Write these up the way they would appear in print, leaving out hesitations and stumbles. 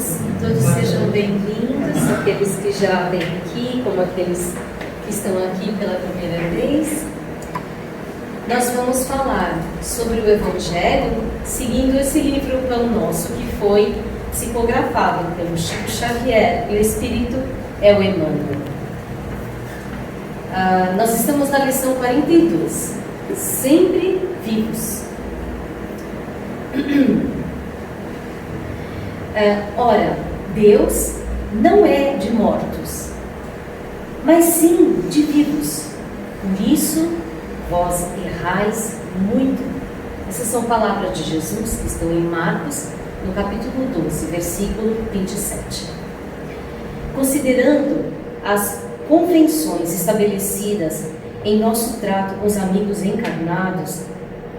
paz. Todos sejam bem-vindos, aqueles que já vêm aqui, como aqueles que estão aqui pela primeira vez. Nós vamos falar sobre o Evangelho seguindo esse livro Pão Nosso, que foi psicografado pelo Chico Xavier, e o Espírito é o Emmanuel. Nós estamos na lição 42, sempre vivos. Ora, Deus não é de mortos, mas sim de vivos. Por isso, vós errais muito. Essas são palavras de Jesus que estão em Marcos, no capítulo 12, versículo 27. Considerando as convenções estabelecidas em nosso trato com os amigos encarnados,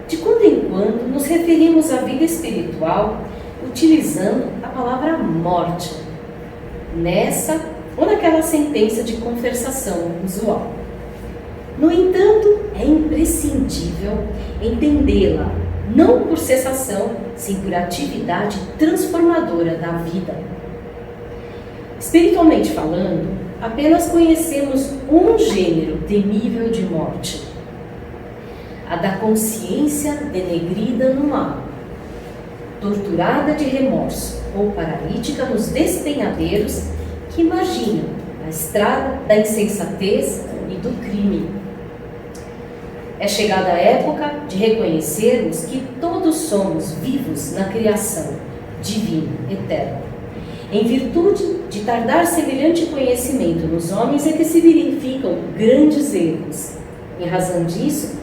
de quando em quando nos referimos à vida espiritual utilizando a palavra morte, nessa ou naquela sentença de conversação usual. No entanto, é imprescindível entendê-la, não por cessação, sim por atividade transformadora da vida. Espiritualmente falando, apenas conhecemos um gênero temível de morte, a da consciência denegrida no mal, torturada de remorso ou paralítica nos despenhadeiros que imaginam a estrada da insensatez e do crime. É chegada a época de reconhecermos que todos somos vivos na criação divina, eterna. Em virtude de tardar semelhante conhecimento nos homens é que se verificam grandes erros. Em razão disso,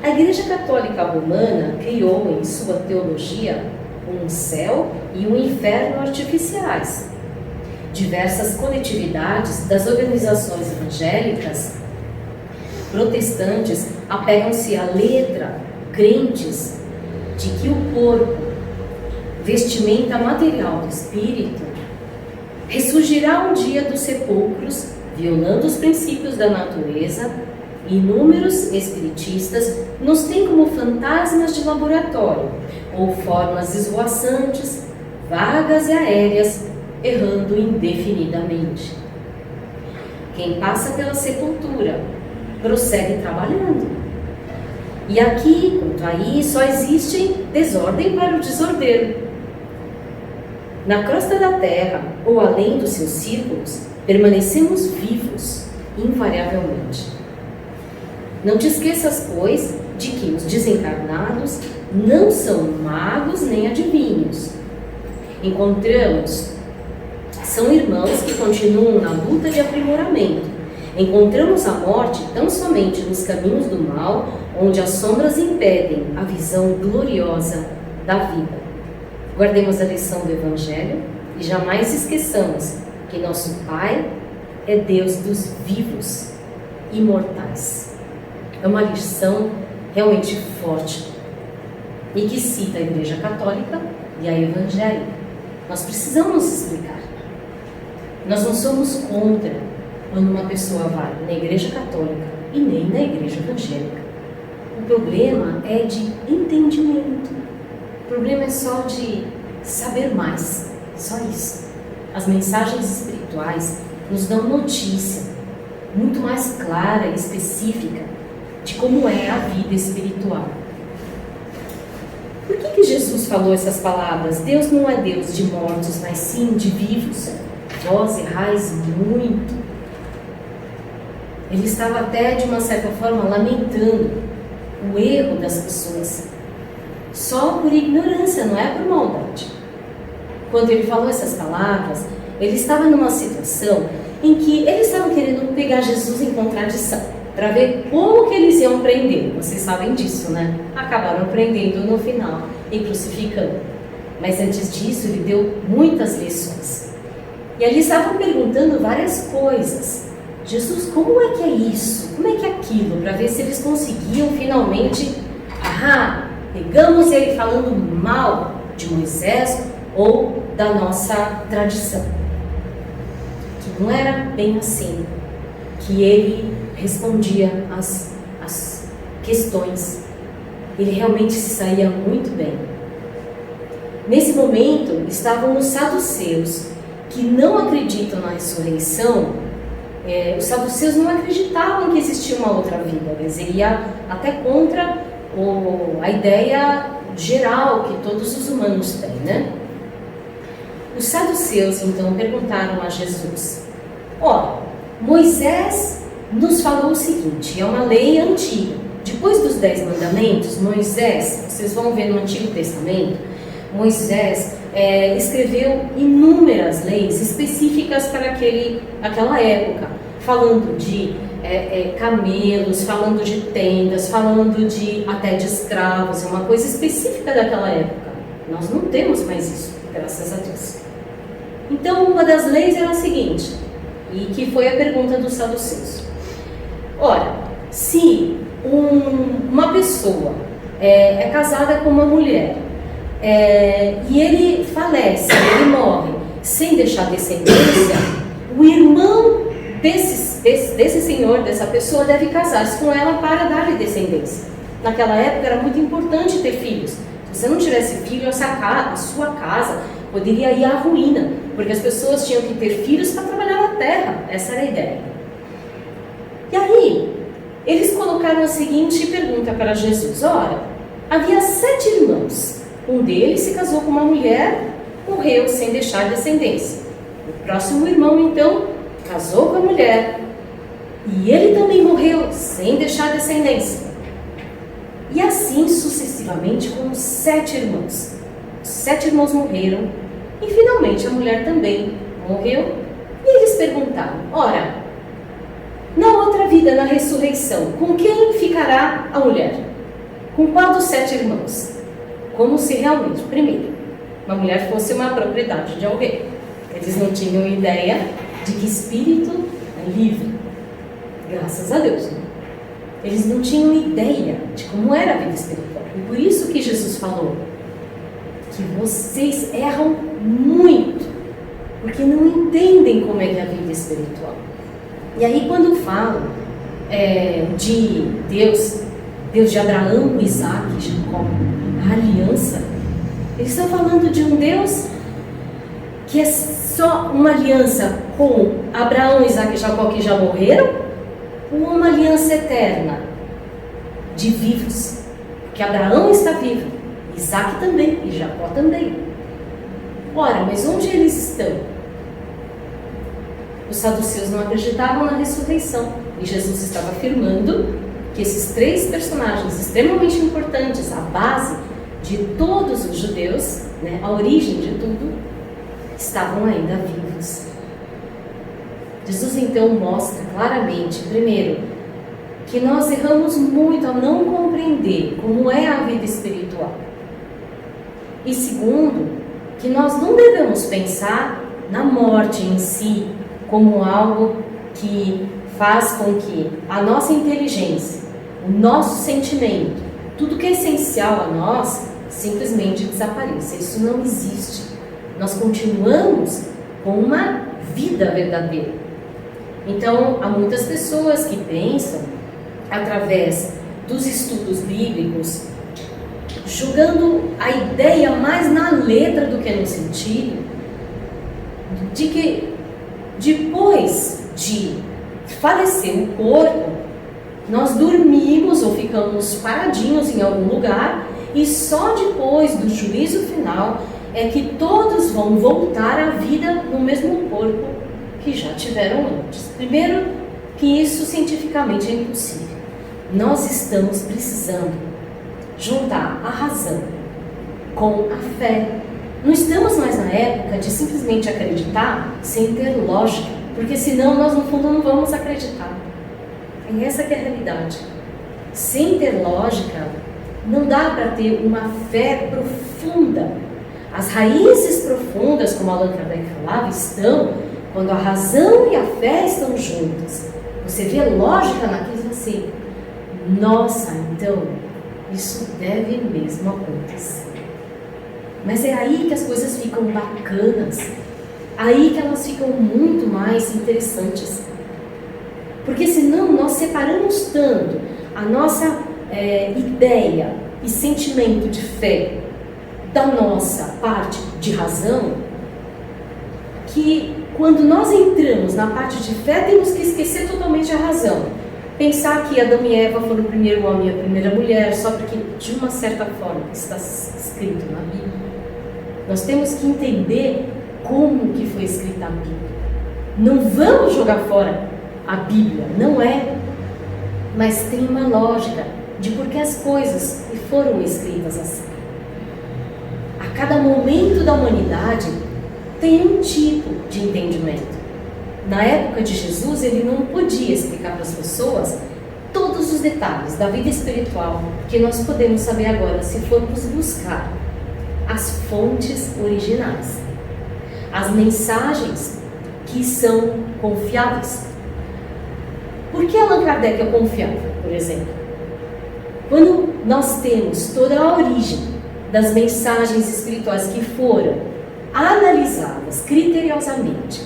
a Igreja Católica Romana criou em sua teologia um céu e um inferno artificiais. Diversas coletividades das organizações evangélicas protestantes apegam-se à letra, crentes de que o corpo, vestimenta material do espírito, ressurgirá um dia dos sepulcros, violando os princípios da natureza. Inúmeros espiritistas nos têm como fantasmas de laboratório, ou formas esvoaçantes, vagas e aéreas, errando indefinidamente. Quem passa pela sepultura prossegue trabalhando. E aqui, quanto aí, só existe desordem para o desordeiro. Na crosta da terra, ou além dos seus círculos, permanecemos vivos, invariavelmente. Não te esqueças, pois, de que os desencarnados não são magos nem adivinhos. São irmãos que continuam na luta de aprimoramento. Encontramos a morte tão somente nos caminhos do mal, onde as sombras impedem a visão gloriosa da vida. Guardemos a lição do Evangelho e jamais esqueçamos que nosso Pai é Deus dos vivos, imortais. É uma lição realmente forte e que cita a Igreja Católica e a Evangélica. Nós precisamos explicar. Nós não somos contra quando uma pessoa vai na Igreja Católica e nem na Igreja Evangélica. O problema é de entendimento. O problema é só de saber mais. Só isso. As mensagens espirituais nos dão notícia muito mais clara e específica de como é a vida espiritual. Por que Jesus falou essas palavras? Deus não é Deus de mortos, mas sim de vivos. Vós errais muito. Ele estava até, de uma certa forma, lamentando o erro das pessoas. Só por ignorância, não é por maldade. Quando ele falou essas palavras, ele estava numa situação em que eles estavam querendo pegar Jesus em contradição, para ver como que eles iam prender. Vocês sabem disso, né? Acabaram prendendo no final e crucificando. Mas antes disso, ele deu muitas lições. E ali estavam perguntando várias coisas. Jesus, como é que é isso? Como é que é aquilo? Para ver se eles conseguiam finalmente, pegamos ele falando mal de Moisés ou da nossa tradição. Que não era bem assim, que ele respondia às questões. Ele realmente se saía muito bem. Nesse momento, estavam os saduceus que não acreditam na ressurreição, os saduceus não acreditavam que existia uma outra vida. Eles iam até contra a ideia geral que todos os humanos têm, né? Os saduceus então perguntaram a Jesus: ora, Moisés nos falou o seguinte, é uma lei antiga. Depois dos 10 mandamentos, Moisés, vocês vão ver no Antigo Testamento, Moisés escreveu inúmeras leis específicas para aquela época, falando de camelos, falando de tendas, falando até de escravos, é uma coisa específica daquela época. Nós não temos mais isso, graças a Deus. Então, uma das leis era a seguinte, e que foi a pergunta dos saduceus. Ora, se uma pessoa é casada com uma mulher e ele falece, ele morre sem deixar descendência, o irmão desse senhor, dessa pessoa, deve casar-se com ela para dar-lhe descendência. Naquela época era muito importante ter filhos. Se você não tivesse filho, a sua casa poderia ir à ruína, porque as pessoas tinham que ter filhos para trabalhar na terra. Essa era a ideia. E aí, eles colocaram a seguinte pergunta para Jesus. Ora, havia 7 irmãos. Um deles se casou com uma mulher, morreu sem deixar descendência. O próximo irmão, então, casou com a mulher, e ele também morreu sem deixar descendência. E assim sucessivamente com os 7 irmãos. Os 7 irmãos morreram, e finalmente a mulher também morreu. E eles perguntaram: ora, na outra vida, na ressurreição, com quem ficará a mulher? Com qual dos 7 irmãos? Como se realmente, primeiro, uma mulher fosse uma propriedade de alguém. Eles não tinham ideia de que espírito é livre. Graças a Deus. Né? Eles não tinham ideia de como era a vida espiritual. E por isso que Jesus falou que vocês erram muito, porque não entendem como é que é a vida espiritual. E aí quando falam de Deus de Abraão, Isaac e Jacó, a aliança, eles estão falando de um Deus que é só uma aliança com Abraão, Isaac e Jacó que já morreram, ou uma aliança eterna de vivos, porque Abraão está vivo, Isaac também e Jacó também. Ora, mas onde eles estão? Os saduceus não acreditavam na ressurreição, e Jesus estava afirmando que esses 3 personagens extremamente importantes, a base de todos os judeus, né, a origem de tudo, estavam ainda vivos. Jesus então mostra claramente, primeiro, que nós erramos muito ao não compreender como é a vida espiritual. E segundo, que nós não devemos pensar na morte em si como algo que faz com que a nossa inteligência, o nosso sentimento, tudo que é essencial a nós, simplesmente desapareça. Isso não existe. Nós continuamos com uma vida verdadeira. Então, há muitas pessoas que pensam, através dos estudos bíblicos, julgando a ideia mais na letra do que no sentido, de que depois de falecer o corpo, nós dormimos ou ficamos paradinhos em algum lugar e só depois do juízo final é que todos vão voltar à vida no mesmo corpo que já tiveram antes. Primeiro, que isso cientificamente é impossível. Nós estamos precisando juntar a razão com a fé. Não estamos mais na época de simplesmente acreditar sem ter lógica, porque senão nós no fundo não vamos acreditar. E essa que é a realidade. Sem ter lógica, não dá para ter uma fé profunda. As raízes profundas, como Allan Kardec falava, estão quando a razão e a fé estão juntas. Você vê lógica naquilo e assim, nossa, então, isso deve mesmo acontecer. Mas é aí que as coisas ficam bacanas, aí que elas ficam muito mais interessantes. Porque senão nós separamos tanto a nossa ideia e sentimento de fé da nossa parte de razão, que que quando nós entramos na parte de fé, temos que esquecer totalmente a razão. Pensar que Adão e Eva foram o primeiro homem e a primeira mulher, só porque de uma certa forma está escrito na Bíblia. Nós temos que entender como que foi escrita a Bíblia. Não vamos jogar fora a Bíblia, não é. Mas tem uma lógica de por que as coisas foram escritas assim. A cada momento da humanidade tem um tipo de entendimento. Na época de Jesus, ele não podia explicar para as pessoas todos os detalhes da vida espiritual que nós podemos saber agora se formos buscar as fontes originais, as mensagens que são confiáveis. Por que Allan Kardec é confiável, por exemplo? Quando nós temos toda a origem das mensagens espirituais que foram analisadas criteriosamente,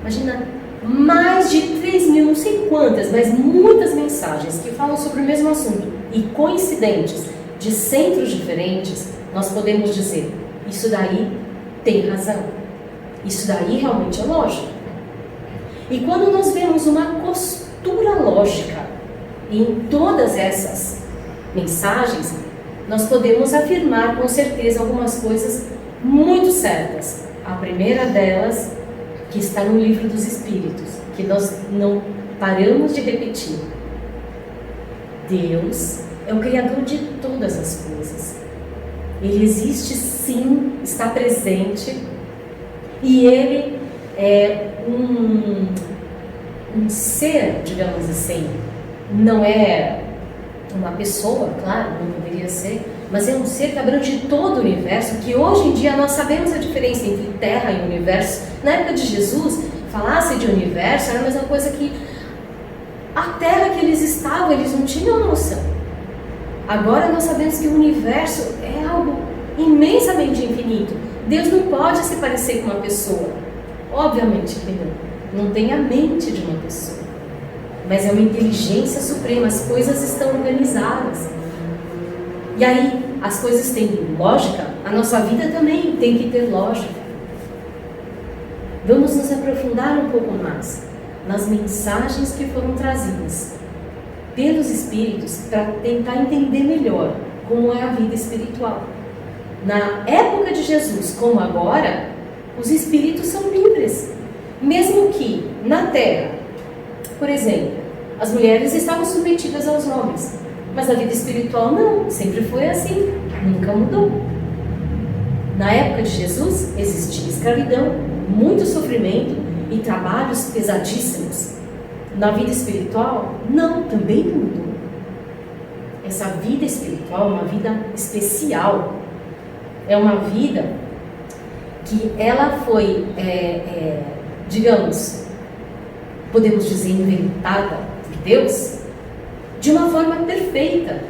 imagina, mais de 3.000, não sei quantas, mas muitas mensagens que falam sobre o mesmo assunto e coincidentes de centros diferentes, nós podemos dizer, isso daí tem razão, isso daí realmente é lógico. E quando nós vemos uma costura lógica em todas essas mensagens, nós podemos afirmar com certeza algumas coisas muito certas. A primeira delas, que está no Livro dos Espíritos, que nós não paramos de repetir. Deus é o Criador de todas as coisas. Ele existe sim, está presente, e Ele é um ser, digamos assim, não é uma pessoa, claro, não poderia ser, mas é um ser que abrange todo o universo, que hoje em dia nós sabemos a diferença entre Terra e universo. Na época de Jesus, falasse de universo, era a mesma coisa que a Terra que eles estavam, eles não tinham noção. Agora nós sabemos que o universo é algo imensamente infinito. Deus não pode se parecer com uma pessoa. Obviamente que não tem a mente de uma pessoa. Mas é uma inteligência suprema, as coisas estão organizadas. E aí, as coisas têm lógica, a nossa vida também tem que ter lógica. Vamos nos aprofundar um pouco mais nas mensagens que foram trazidas pelos Espíritos para tentar entender melhor como é a vida espiritual. Na época de Jesus, como agora, os Espíritos são livres. Mesmo que na Terra, por exemplo, as mulheres estavam submetidas aos homens, mas na vida espiritual não, sempre foi assim, nunca mudou. Na época de Jesus existia escravidão, muito sofrimento e trabalhos pesadíssimos. Na vida espiritual, não, também não mudou. Essa vida espiritual é uma vida especial, é uma vida que ela foi, digamos, podemos dizer, inventada por Deus de uma forma perfeita.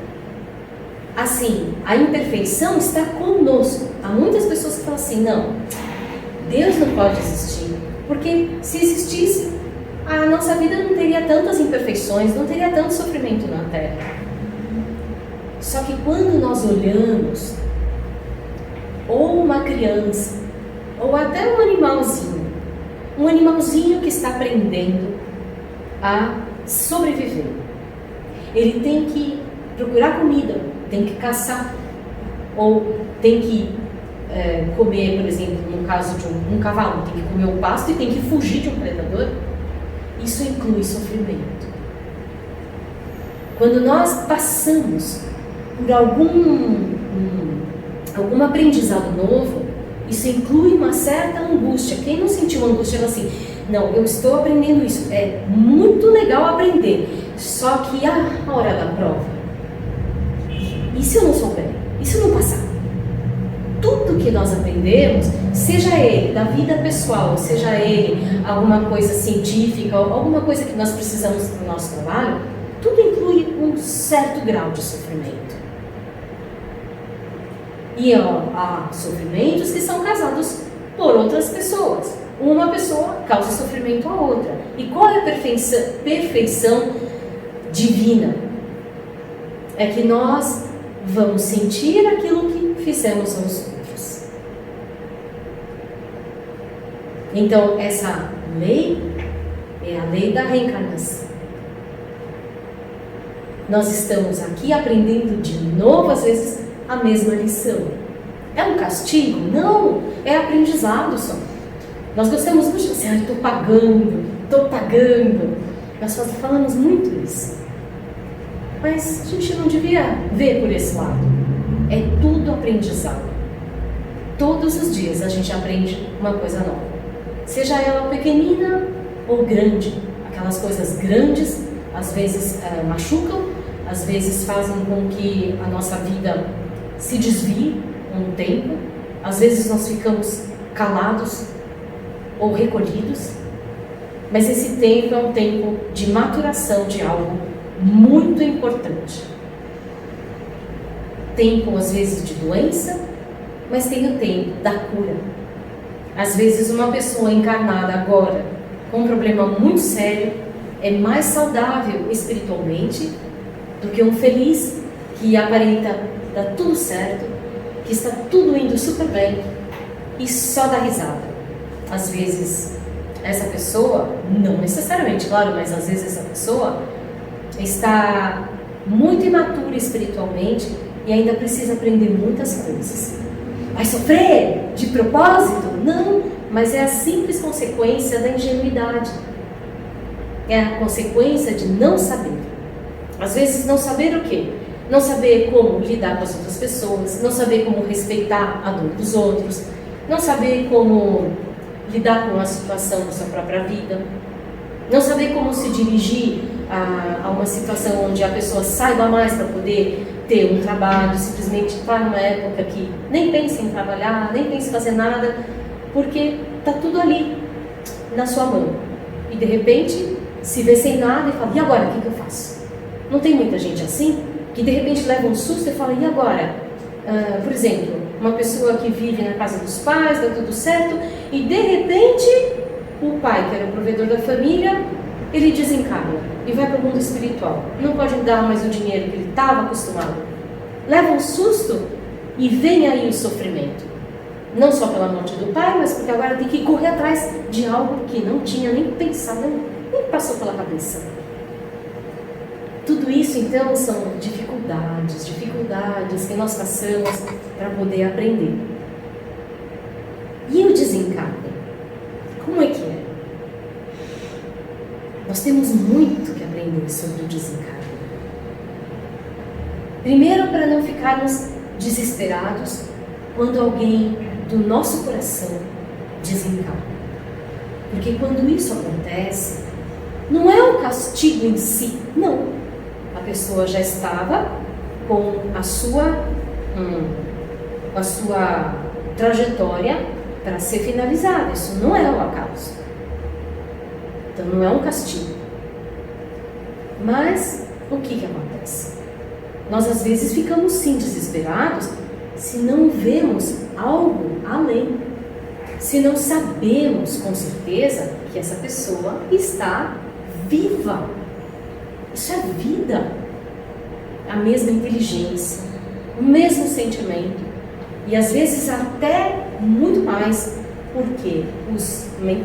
Assim, a imperfeição está conosco. Há muitas pessoas que falam assim, não, Deus não pode existir, porque se existisse, a nossa vida não teria tantas imperfeições, não teria tanto sofrimento na Terra. Só que quando nós olhamos, ou uma criança, ou até um animalzinho que está aprendendo a sobreviver, ele tem que procurar comida, tem que caçar, ou tem que comer, por exemplo, no caso de um cavalo, tem que comer o pasto e tem que fugir de um predador. Isso inclui sofrimento. Quando nós passamos por algum aprendizado novo, isso inclui uma certa angústia. Quem não sentiu angústia fala assim, não, eu estou aprendendo isso, é muito legal aprender, só que a hora da prova, e se eu não souber? E se eu não passar? Tudo que nós aprendemos, seja ele da vida pessoal, seja ele alguma coisa científica, ou alguma coisa que nós precisamos para o nosso trabalho, tudo inclui um certo grau de sofrimento. E há sofrimentos que são causados por outras pessoas. Uma pessoa causa sofrimento à outra. E qual é a perfeição divina? É que nós vamos sentir aquilo que fizemos aos outros. Então, essa lei é a lei da reencarnação. Nós estamos aqui aprendendo de novo, às vezes, a mesma lição. É um castigo? Não, é aprendizado só. Nós gostamos muito de dizer, estou pagando. Nós falamos muito isso. Mas a gente não devia ver por esse lado. É tudo aprendizado. Todos os dias a gente aprende uma coisa nova. Seja ela pequenina ou grande. Aquelas coisas grandes, às vezes machucam, às vezes fazem com que a nossa vida se desvie um tempo. Às vezes nós ficamos calados ou recolhidos. Mas esse tempo é um tempo de maturação de algo muito importante. Tempo, às vezes, de doença, mas tem o tempo da cura. Às vezes, uma pessoa encarnada agora, com um problema muito sério, é mais saudável espiritualmente do que um feliz que aparenta dar tudo certo, que está tudo indo super bem e só dá risada. Às vezes, essa pessoa, não necessariamente, claro, mas às vezes essa pessoa está muito imatura espiritualmente e ainda precisa aprender muitas coisas. Vai sofrer de propósito? Não, mas é a simples consequência da ingenuidade. É a consequência de não saber. Às vezes não saber o quê? Não saber como lidar com as outras pessoas, não saber como respeitar a dor dos outros, não saber como lidar com a situação da sua própria vida, não saber como se dirigir a uma situação onde a pessoa saiba mais para poder ter um trabalho, simplesmente está numa época que nem pensa em trabalhar, nem pensa em fazer nada, porque está tudo ali, na sua mão. E de repente se vê sem nada e fala, e agora, o que eu faço? Não tem muita gente assim, que de repente leva um susto e fala, e agora? Por exemplo, uma pessoa que vive na casa dos pais, dá tudo certo, e de repente o pai, que era o provedor da família, ele desencarna e vai para o mundo espiritual. Não pode dar mais o dinheiro que ele estava acostumado. Leva um susto e vem aí o sofrimento. Não só pela morte do pai, mas porque agora tem que correr atrás de algo que não tinha nem pensado, nem passou pela cabeça. Tudo isso, então, são dificuldades que nós passamos para poder aprender. E o desencarne? Como é que é? Nós temos muito que aprender sobre o desencarne. Primeiro, para não ficarmos desesperados quando alguém do nosso coração desencarna. Porque quando isso acontece, não é um castigo em si, não. A pessoa já estava com a sua trajetória para ser finalizada. Isso não é o acaso. Então não é um castigo. Mas o que acontece? Nós às vezes ficamos sim desesperados se não vemos algo além. Se não sabemos com certeza que essa pessoa está viva. Isso é vida. A mesma inteligência, o mesmo sentimento. E às vezes até muito mais, porque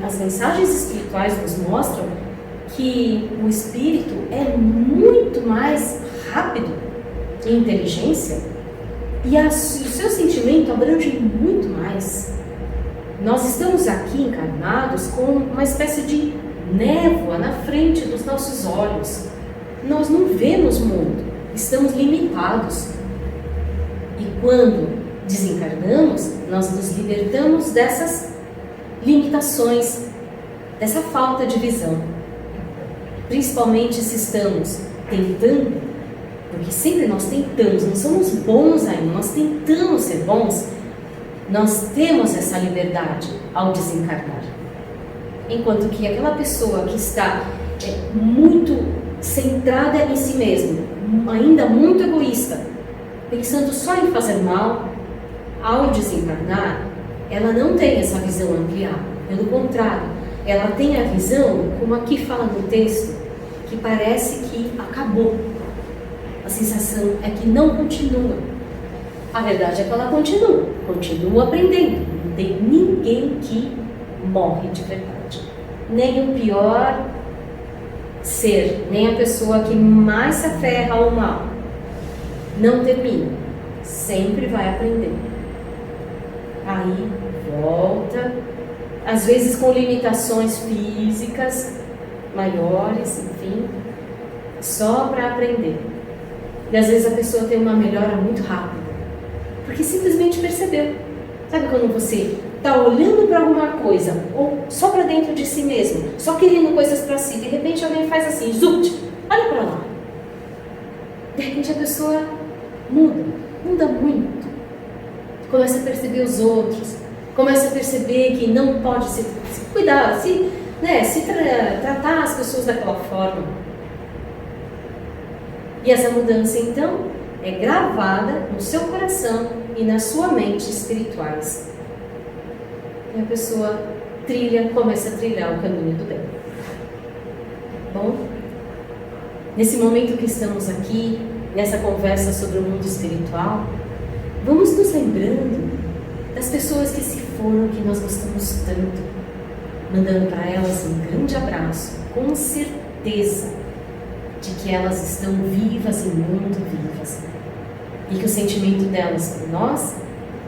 as mensagens espirituais nos mostram que o espírito é muito mais rápido em inteligência e o seu sentimento abrange muito mais. Nós estamos aqui encarnados com uma espécie de névoa na frente dos nossos olhos. Nós não vemos o mundo, estamos limitados. E quando desencarnamos, nós nos libertamos dessas limitações, dessa falta de visão. Principalmente se estamos tentando, porque sempre nós tentamos, não somos bons ainda, nós tentamos ser bons, nós temos essa liberdade ao desencarnar. Enquanto que aquela pessoa que está muito centrada em si mesma, ainda muito egoísta, pensando só em fazer mal, ao desencarnar, ela não tem essa visão ampliada. Pelo contrário, ela tem a visão, como aqui fala no texto, que parece que acabou. A sensação é que não continua. A verdade é que ela continua aprendendo. Não tem ninguém que morre de verdade. Nem o pior ser, nem a pessoa que mais se aferra ao mal, não termina. Sempre vai aprender. Aí volta, às vezes com limitações físicas maiores, enfim, só para aprender. E às vezes a pessoa tem uma melhora muito rápida, porque simplesmente percebeu. Sabe quando você está olhando para alguma coisa, ou só para dentro de si mesmo, só querendo coisas para si, de repente alguém faz assim, zut, olha para lá. De repente a pessoa muda muito. Começa a perceber os outros, começa a perceber que não pode se cuidar, tratar as pessoas daquela forma. E essa mudança, então, é gravada no seu coração e na sua mente espirituais. E a pessoa começa a trilhar o caminho do bem. Bom, nesse momento que estamos aqui, nessa conversa sobre o mundo espiritual, vamos nos lembrando das pessoas que se foram, que nós gostamos tanto, mandando para elas um grande abraço, com certeza de que elas estão vivas e muito vivas, e que o sentimento delas por nós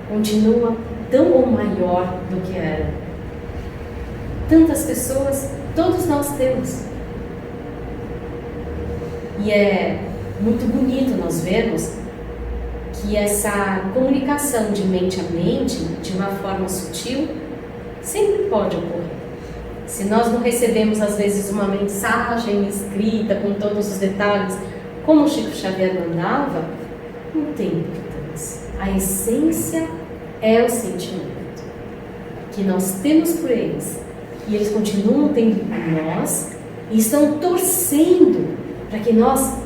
continua tão ou maior do que era. Tantas pessoas, todos nós temos. E é muito bonito nós vermos que essa comunicação de mente a mente, de uma forma sutil, sempre pode ocorrer. Se nós não recebemos, às vezes, uma mensagem escrita com todos os detalhes, como Chico Xavier mandava, não tem importância. A essência é o sentimento que nós temos por eles, e eles continuam tendo por nós, e estão torcendo para que nós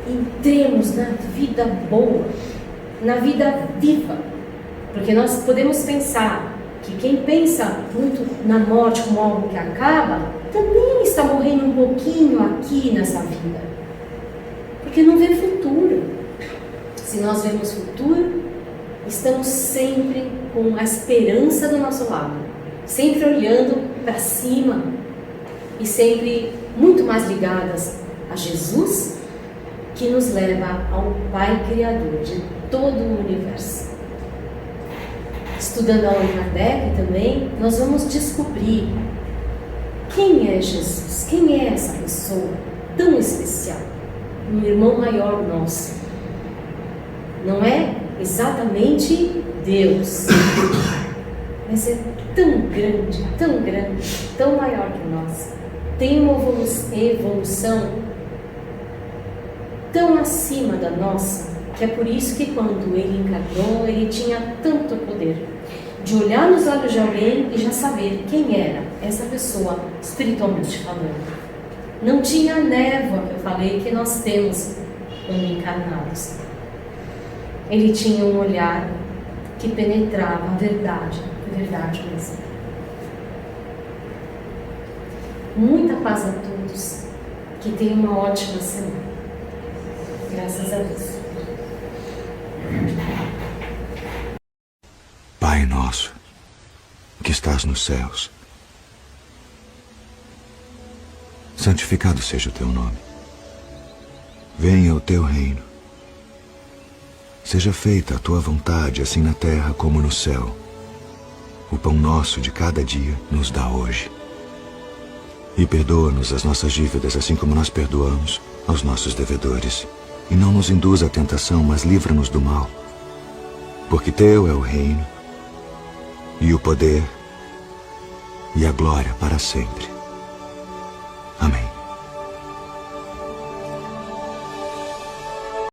entremos na vida boa, na vida viva. Porque nós podemos pensar que quem pensa muito na morte como algo que acaba, também está morrendo um pouquinho aqui nessa vida. Porque não vê futuro. Se nós vemos futuro, estamos sempre com a esperança do nosso lado, sempre olhando para cima e sempre muito mais ligadas a Jesus, que nos leva ao Pai Criador de todo o universo. Estudando Allan Kardec também, nós vamos descobrir quem é Jesus, quem é essa pessoa tão especial, um irmão maior nosso. Não é exatamente Deus, mas é tão grande, tão maior que nós. Tem uma evolução tão acima da nossa, que é por isso que quando ele encarnou, ele tinha tanto poder de olhar nos olhos de alguém e já saber quem era essa pessoa espiritualmente falando. Não tinha a névoa que eu falei que nós temos quando encarnados. Ele tinha um olhar que penetrava a verdade mesmo. Muita paz a todos, que tenham uma ótima semana. Graças a Deus. Pai nosso, que estás nos céus, santificado seja o teu nome. Venha o teu reino. Seja feita a tua vontade, assim na terra como no céu. O pão nosso de cada dia nos dá hoje. E perdoa-nos as nossas dívidas, assim como nós perdoamos aos nossos devedores. E não nos induza à tentação, mas livra-nos do mal. Porque teu é o reino, e o poder, e a glória para sempre.